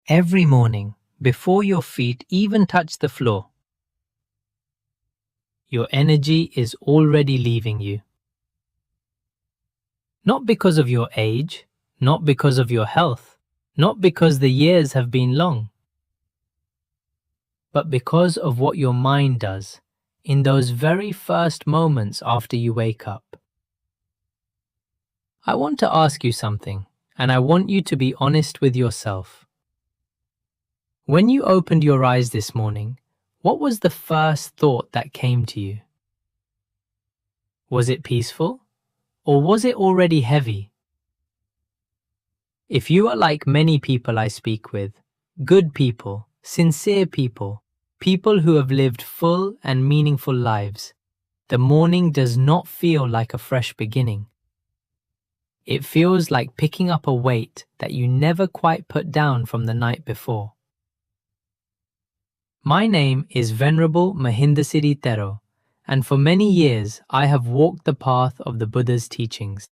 Every morning, before your feet even touch the floor, your energy is already leaving you. Not because of your age, not because of your health, not because the years have been long, but because of what your mind does in those very first moments after you wake up. I want to ask you something, and I want you to be honest with yourself. When you opened your eyes this morning, what was the first thought that came to you? Was it peaceful? Or was it already heavy? If you are like many people I speak with, good people, sincere people, people who have lived full and meaningful lives, the morning does not feel like a fresh beginning. It feels like picking up a weight that you never quite put down from the night before. My name is Venerable Mahindasiddhi Thero, and for many years I have walked the path of the Buddha's teachings.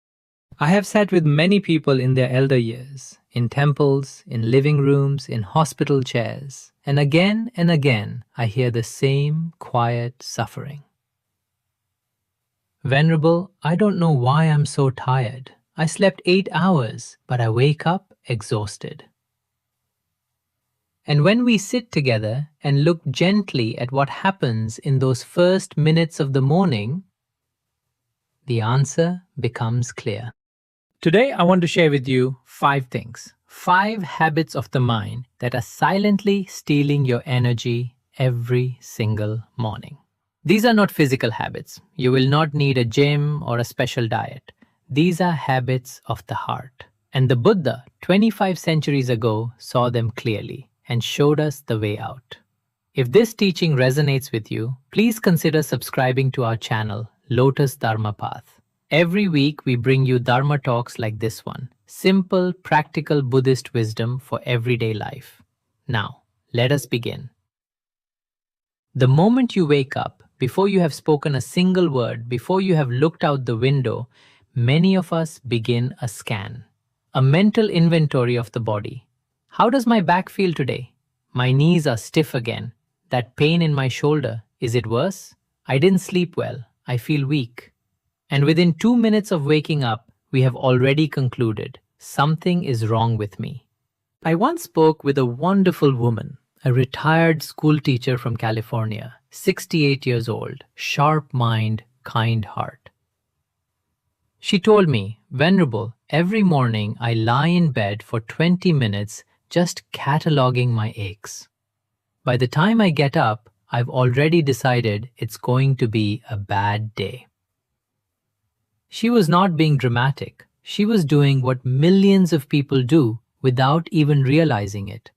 I have sat with many people in their elder years, in temples, in living rooms, in hospital chairs, and again I hear the same quiet suffering. Venerable, I don't know why I'm so tired. I slept 8 hours, but I wake up exhausted. And when we sit together and look gently at what happens in those first minutes of the morning, the answer becomes clear. Today, I want to share with you 5 things, 5 habits of the mind that are silently stealing your energy every single morning. These are not physical habits. You will not need a gym or a special diet. These are habits of the heart. And the Buddha, 25 centuries ago, saw them clearly and showed us the way out. If this teaching resonates with you, please consider subscribing to our channel, Lotus Dharma Path. Every week we bring you Dharma talks like this one, simple, practical Buddhist wisdom for everyday life. Now, let us begin. The moment you wake up, before you have spoken a single word, before you have looked out the window, many of us begin a scan, a mental inventory of the body. How does my back feel today? My knees are stiff again. That pain in my shoulder, is it worse? I didn't sleep well. I feel weak. And within 2 minutes of waking up, we have already concluded something is wrong with me. I once spoke with a wonderful woman, a retired school teacher from California, 68 years old, sharp mind, kind heart. She told me, Venerable, every morning I lie in bed for 20 minutes just cataloging my aches. By the time I get up, I've already decided it's going to be a bad day. She was not being dramatic. She was doing what millions of people do without even realizing it.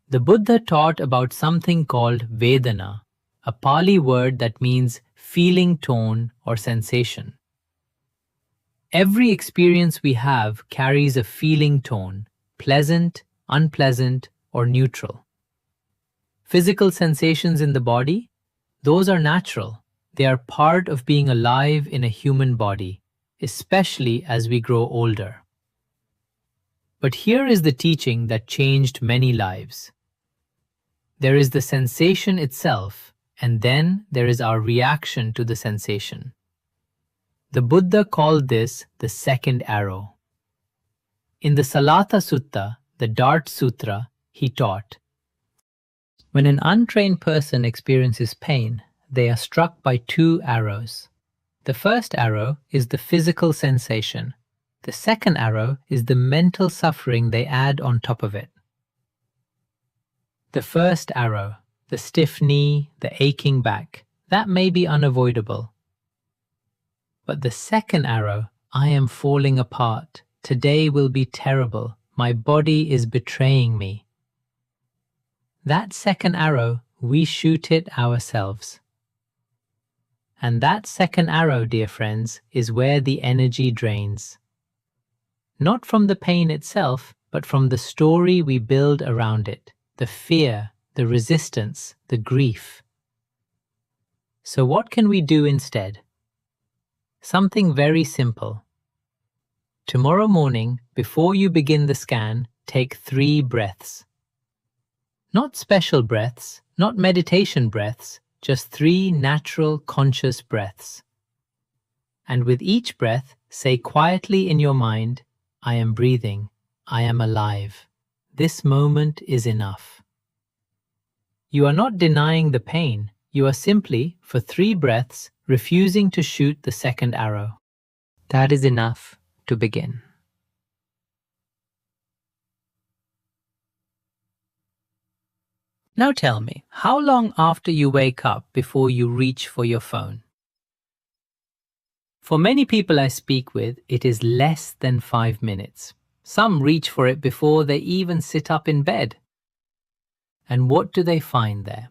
The Buddha taught about something called Vedana, a Pali word that means feeling tone or sensation. Every experience we have carries a feeling tone, pleasant, unpleasant, or neutral. Physical sensations in the body, those are natural. They are part of being alive in a human body, especially as we grow older. But here is the teaching that changed many lives. There is the sensation itself, and then there is our reaction to the sensation. The Buddha called this the second arrow. In the Salatha Sutta, the Dart Sutra, he taught, when an untrained person experiences pain, they are struck by 2 arrows. The first arrow is the physical sensation. The second arrow is the mental suffering they add on top of it. The first arrow, the stiff knee, the aching back, that may be unavoidable. But the second arrow, I am falling apart. Today will be terrible. My body is betraying me. That second arrow, we shoot it ourselves. And that second arrow, dear friends, is where the energy drains. Not from the pain itself, but from the story we build around it, the fear, the resistance, the grief. So what can we do instead? Something very simple. Tomorrow morning, before you begin the scan, take 3 breaths. Not special breaths, not meditation breaths, just 3 natural conscious breaths. And with each breath, say quietly in your mind, I am breathing, I am alive. This moment is enough. You are not denying the pain, you are simply, for 3 breaths, refusing to shoot the second arrow. That is enough to begin. Now tell me, how long after you wake up before you reach for your phone? For many people I speak with, it is less than 5 minutes. Some reach for it before they even sit up in bed. And what do they find there?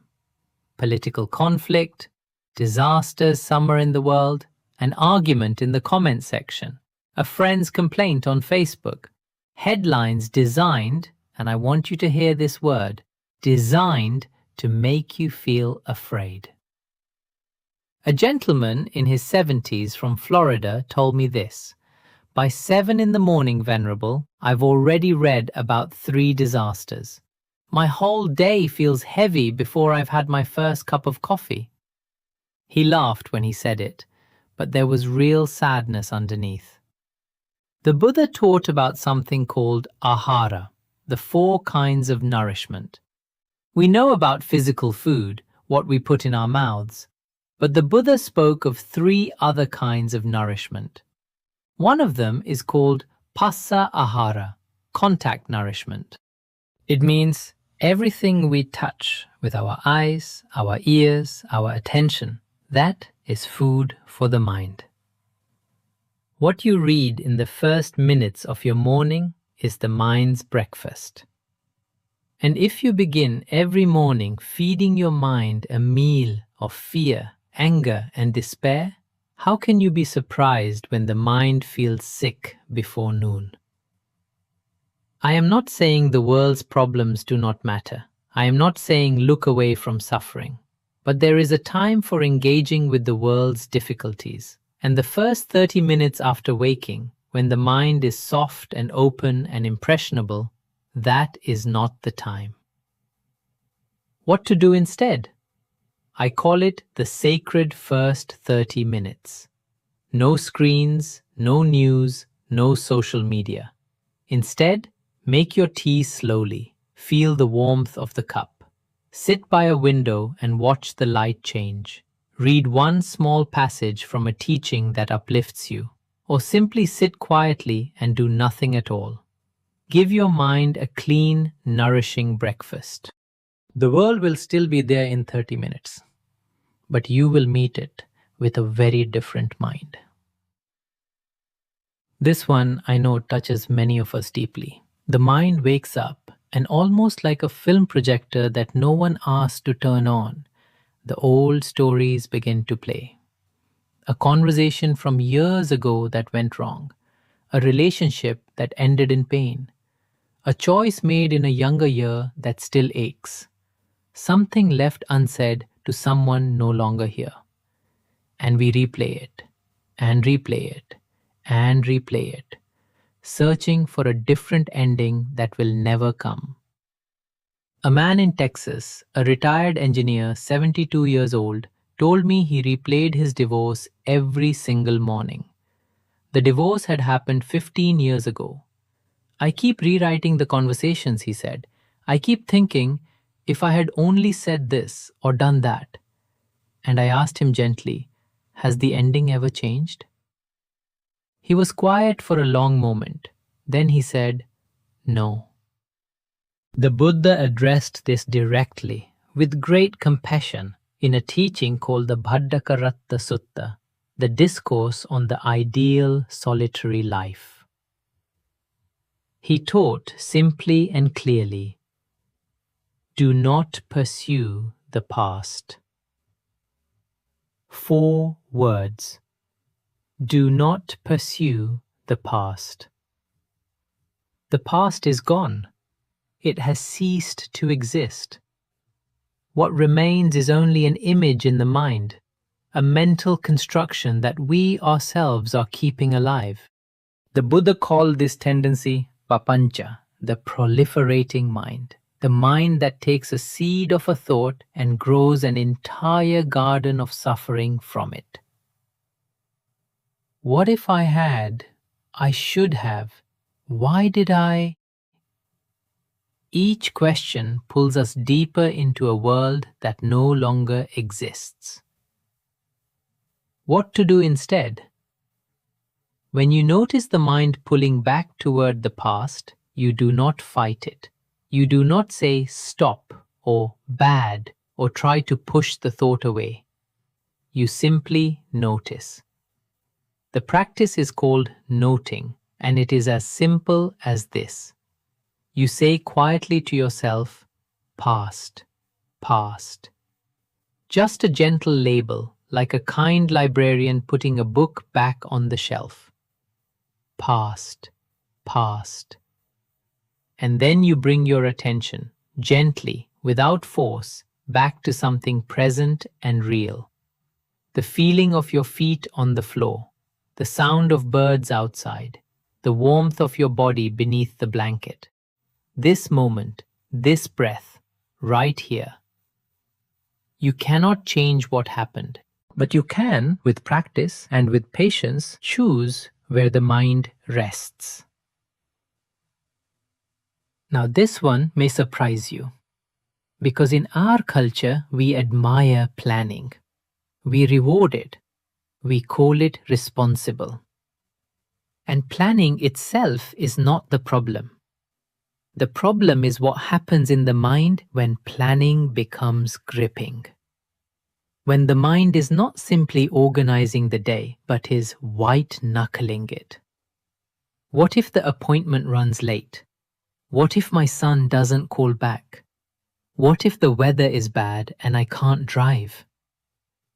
Political conflict, disasters somewhere in the world, an argument in the comment section, a friend's complaint on Facebook, headlines designed, and I want you to hear this word, designed to make you feel afraid. A gentleman in his 70s from Florida told me this. By 7 in the morning, Venerable, I've already read about 3 disasters. My whole day feels heavy before I've had my first cup of coffee. He laughed when he said it, but there was real sadness underneath. The Buddha taught about something called ahara, the 4 kinds of nourishment. We know about physical food, what we put in our mouths, but the Buddha spoke of 3 other kinds of nourishment. One of them is called passa ahara, contact nourishment. It means everything we touch with our eyes, our ears, our attention, that is food for the mind. What you read in the first minutes of your morning is the mind's breakfast. And if you begin every morning feeding your mind a meal of fear, anger, and despair, how can you be surprised when the mind feels sick before noon? I am not saying the world's problems do not matter. I am not saying look away from suffering. But there is a time for engaging with the world's difficulties. And the first 30 minutes after waking, when the mind is soft and open and impressionable, that is not the time. What to do instead? I call it the sacred first 30 minutes. No screens, no news, no social media. Instead, make your tea slowly. Feel the warmth of the cup. Sit by a window and watch the light change. Read one small passage from a teaching that uplifts you, or simply sit quietly and do nothing at all. Give your mind a clean, nourishing breakfast. The world will still be there in 30 minutes, but you will meet it with a very different mind. This one I know touches many of us deeply. The mind wakes up, and almost like a film projector that no one asked to turn on, the old stories begin to play. A conversation from years ago that went wrong, a relationship that ended in pain, a choice made in a younger year that still aches, something left unsaid to someone no longer here. And we replay it, and replay it, and replay it, searching for a different ending that will never come. A man in Texas, a retired engineer, 72 years old, told me he replayed his divorce every single morning. The divorce had happened 15 years ago. I keep rewriting the conversations, he said. I keep thinking, if I had only said this or done that. And I asked him gently, has the ending ever changed? He was quiet for a long moment. Then he said, no. The Buddha addressed this directly, with great compassion, in a teaching called the Bhaddakaratta Sutta, the discourse on the ideal solitary life. He taught simply and clearly, do not pursue the past. 4 words. Do not pursue the past. The past is gone. It has ceased to exist. What remains is only an image in the mind, a mental construction that we ourselves are keeping alive. The Buddha called this tendency papancha, the proliferating mind. The mind that takes a seed of a thought and grows an entire garden of suffering from it. What if I had? I should have. Why did I? Each question pulls us deeper into a world that no longer exists. What to do instead? When you notice the mind pulling back toward the past, you do not fight it. You do not say stop or bad or try to push the thought away. You simply notice. The practice is called noting, and it is as simple as this. You say quietly to yourself, past, past. Just a gentle label, like a kind librarian putting a book back on the shelf. Past, past. And then you bring your attention, gently, without force, back to something present and real. The feeling of your feet on the floor, the sound of birds outside, the warmth of your body beneath the blanket. This moment, this breath, right here. You cannot change what happened, but you can, with practice and with patience, choose where the mind rests. Now this one may surprise you, because in our culture we admire planning. We reward it. We call it responsible. And planning itself is not the problem. The problem is what happens in the mind when planning becomes gripping. When the mind is not simply organizing the day, but is white-knuckling it. What if the appointment runs late? What if my son doesn't call back? What if the weather is bad and I can't drive?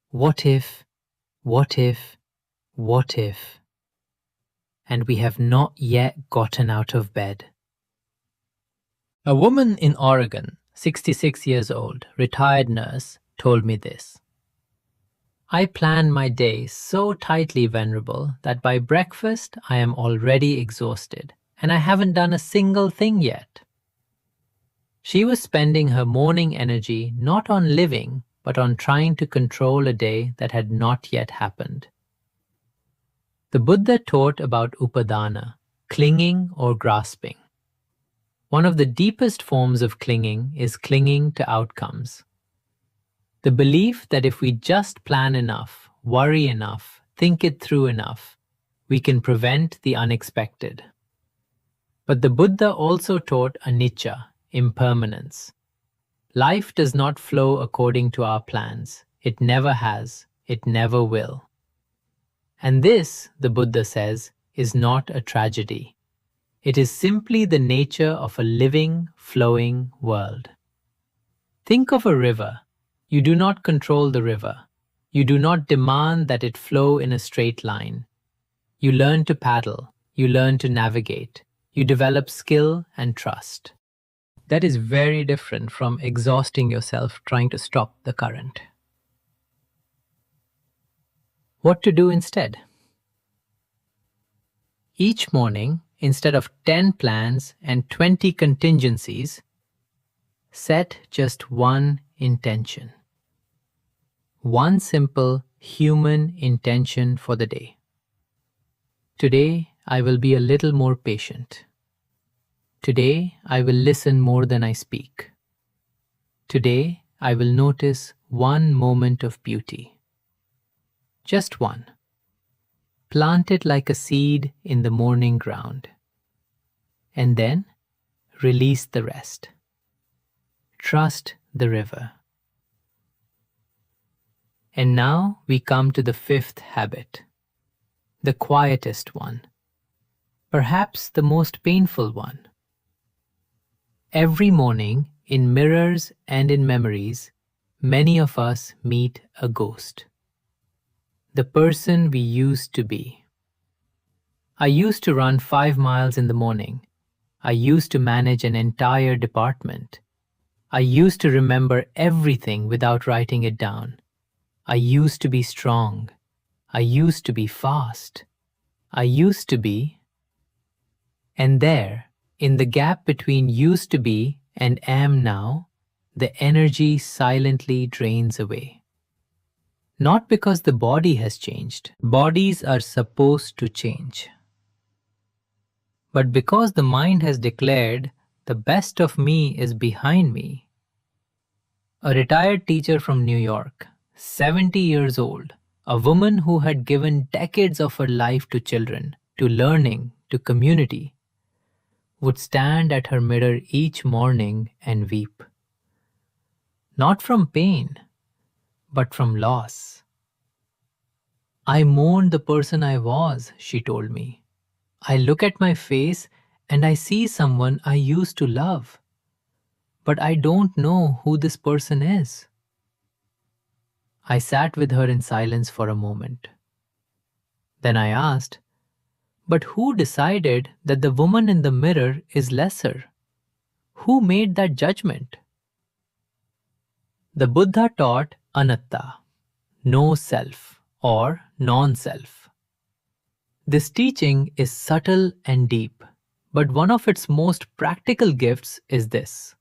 What if, what if, what if? And we have not yet gotten out of bed. A woman in Oregon, 66 years old, retired nurse, told me this. I plan my day so tightly, Venerable, that by breakfast I am already exhausted, and I haven't done a single thing yet. She was spending her morning energy not on living, but on trying to control a day that had not yet happened. The Buddha taught about upadana, clinging or grasping. One of the deepest forms of clinging is clinging to outcomes. The belief that if we just plan enough, worry enough, think it through enough, we can prevent the unexpected. But the Buddha also taught anicca, impermanence. Life does not flow according to our plans. It never has. It never will. And this, the Buddha says, is not a tragedy. It is simply the nature of a living, flowing world. Think of a river. You do not control the river. You do not demand that it flow in a straight line. You learn to paddle. You learn to navigate. You develop skill and trust. That is very different from exhausting yourself trying to stop the current. What to do instead? Each morning, instead of 10 plans and 20 contingencies, set just one intention. One simple human intention for the day. Today, I will be a little more patient. Today, I will listen more than I speak. Today, I will notice one moment of beauty. Just one. Plant it like a seed in the morning ground. And then, release the rest. Trust the river. And now we come to the fifth habit, the quietest one, perhaps the most painful one. Every morning, in mirrors and in memories, many of us meet a ghost. The person we used to be. I used to run 5 miles in the morning. I used to manage an entire department. I used to remember everything without writing it down. I used to be strong. I used to be fast. I used to be. And there, In the gap between used to be and am now, the energy silently drains away. Not because the body has changed, bodies are supposed to change, but because the mind has declared the best of me is behind me. A retired teacher from New York, 70 years old, a woman who had given decades of her life to children, to learning, to community, would stand at her mirror each morning and weep. Not from pain, but from loss. I mourn the person I was, she told me. I look at my face and I see someone I used to love, but I don't know who this person is. I sat with her in silence for a moment. Then I asked, but who decided that the woman in the mirror is lesser? Who made that judgment? The Buddha taught anatta, no self or non-self. This teaching is subtle and deep, but one of its most practical gifts is this.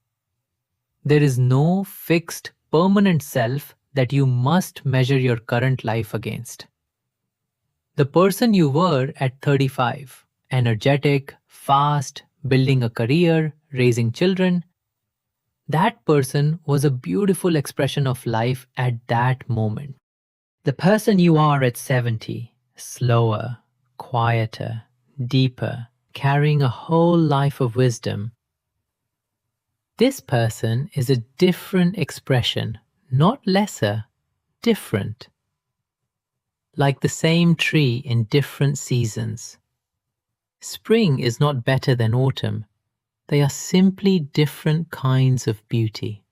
There is no fixed, permanent self that you must measure your current life against. The person you were at 35, energetic, fast, building a career, raising children, that person was a beautiful expression of life at that moment. The person you are at 70, slower, quieter, deeper, carrying a whole life of wisdom, this person is a different expression, not lesser, different. Like the same tree in different seasons. Spring is not better than autumn. They are simply different kinds of beauty.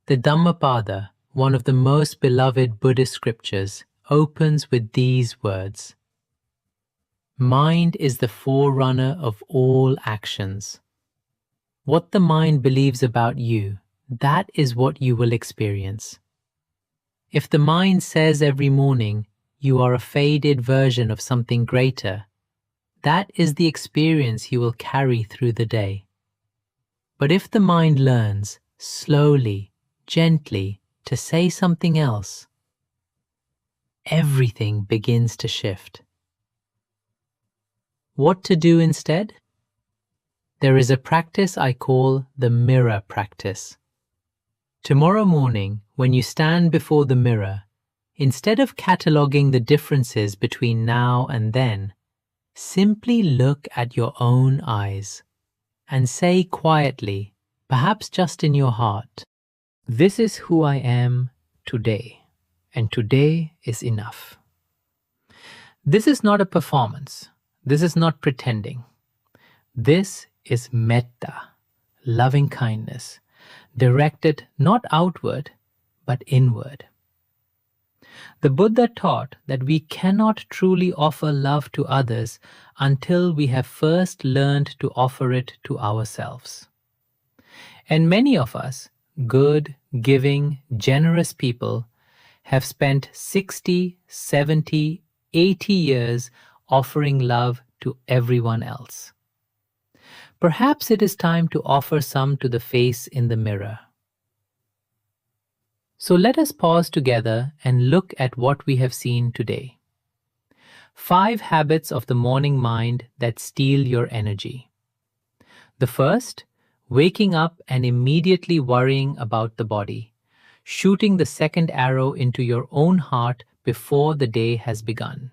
The Dhammapada, one of the most beloved Buddhist scriptures, opens with these words. Mind is the forerunner of all actions. What the mind believes about you, that is what you will experience. If the mind says every morning, you are a faded version of something greater, that is the experience you will carry through the day. But if the mind learns, slowly, gently, to say something else, everything begins to shift. What to do instead? There is a practice I call the mirror practice. Tomorrow morning, when you stand before the mirror, instead of cataloguing the differences between now and then, simply look at your own eyes and say quietly, perhaps just in your heart, this is who I am today, and today is enough. This is not a performance. This is not pretending. This is metta, loving kindness, directed not outward, but inward. The Buddha taught that we cannot truly offer love to others until we have first learned to offer it to ourselves. And many of us, good, giving, generous people, have spent 60, 70, 80 years offering love to everyone else. Perhaps it is time to offer some to the face in the mirror. So let us pause together and look at what we have seen today. 5 habits of the morning mind that steal your energy. The first, waking up and immediately worrying about the body, shooting the second arrow into your own heart before the day has begun.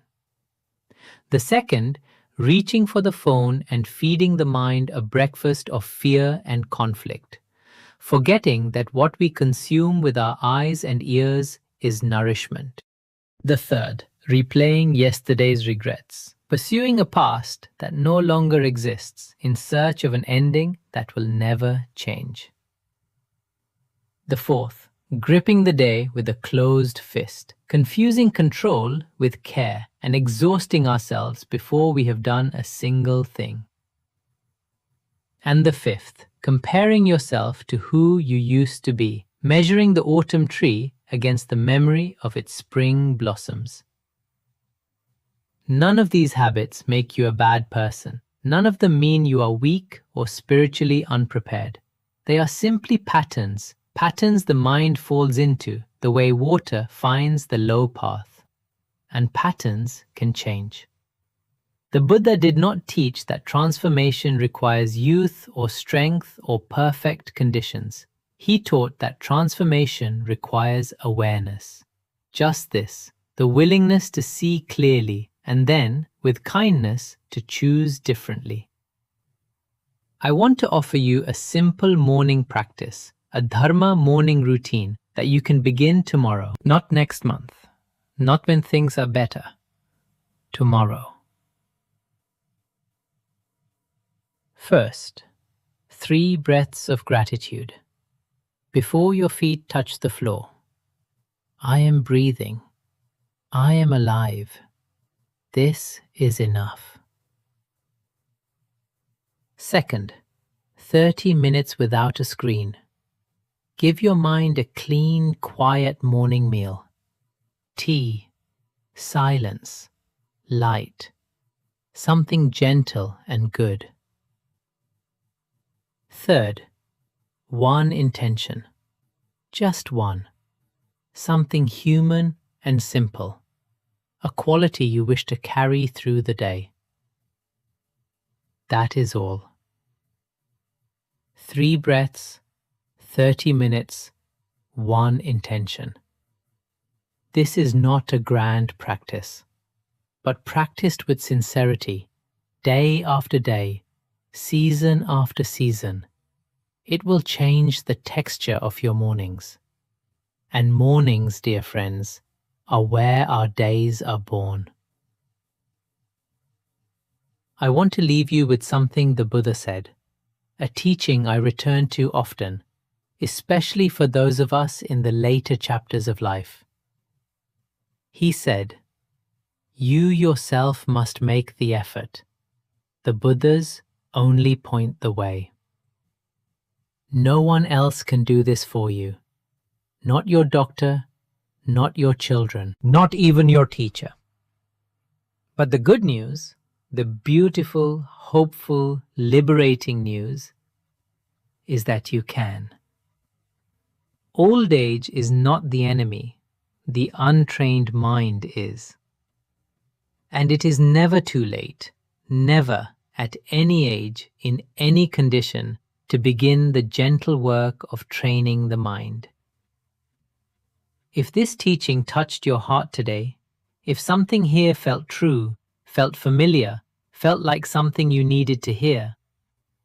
The second, reaching for the phone and feeding the mind a breakfast of fear and conflict, forgetting that what we consume with our eyes and ears is nourishment. The third, replaying yesterday's regrets, pursuing a past that no longer exists in search of an ending that will never change. The fourth, gripping the day with a closed fist, confusing control with care and exhausting ourselves before we have done a single thing. And the fifth, comparing yourself to who you used to be, measuring the autumn tree against the memory of its spring blossoms. None of these habits make you a bad person. None of them mean you are weak or spiritually unprepared. They are simply patterns, patterns the mind falls into, the way water finds the low path. And patterns can change. The Buddha did not teach that transformation requires youth or strength or perfect conditions. He taught that transformation requires awareness. Just this, the willingness to see clearly and then, with kindness, to choose differently. I want to offer you a simple morning practice, a dharma morning routine that you can begin tomorrow, not next month, not when things are better, tomorrow. First, 3 breaths of gratitude. Before your feet touch the floor, I am breathing. I am alive. This is enough. Second, 30 minutes without a screen. Give your mind a clean, quiet morning meal. Tea, silence, light, something gentle and good. Third, 1 intention. Just one. Something human and simple. A quality you wish to carry through the day. That is all. 3 breaths, 30 minutes, 1 intention. This is not a grand practice, but practiced with sincerity, day after day, season after season. It will change the texture of your mornings. And mornings, dear friends, are where our days are born. I want to leave you with something the Buddha said, a teaching I return to often, especially for those of us in the later chapters of life. He said, "You yourself must make the effort. The Buddhas only point the way." No one else can do this for you. Not your doctor, not your children, not even your teacher. But the good news, the beautiful, hopeful, liberating news, is that you can. Old age is not the enemy, the untrained mind is. And it is never too late, never at any age, in any condition, to begin the gentle work of training the mind. If this teaching touched your heart today, if something here felt true, felt familiar, felt like something you needed to hear,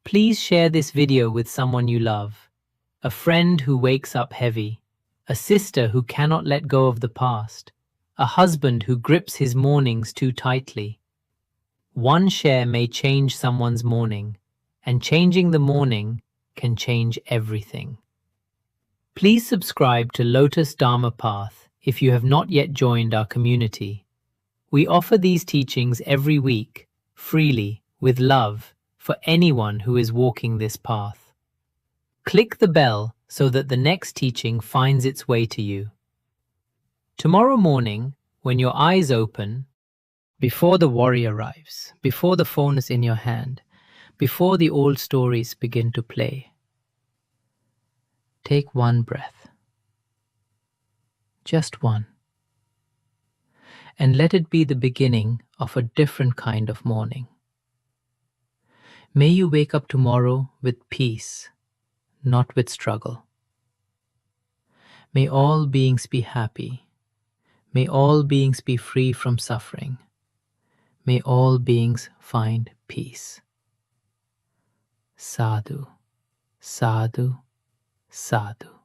please share this video with someone you love, a friend who wakes up heavy, a sister who cannot let go of the past, a husband who grips his mornings too tightly. One share may change someone's morning, and changing the morning can change everything. Please subscribe to Lotus Dharma Path if you have not yet joined our community. We offer these teachings every week, freely, with love, for anyone who is walking this path. Click the bell so that the next teaching finds its way to you. Tomorrow morning, when your eyes open, before the worry arrives, before the phone is in your hand, before the old stories begin to play, take 1 breath. Just one. And let it be the beginning of a different kind of morning. May you wake up tomorrow with peace, not with struggle. May all beings be happy. May all beings be free from suffering. May all beings find peace. Sadhu, sadhu, sadhu.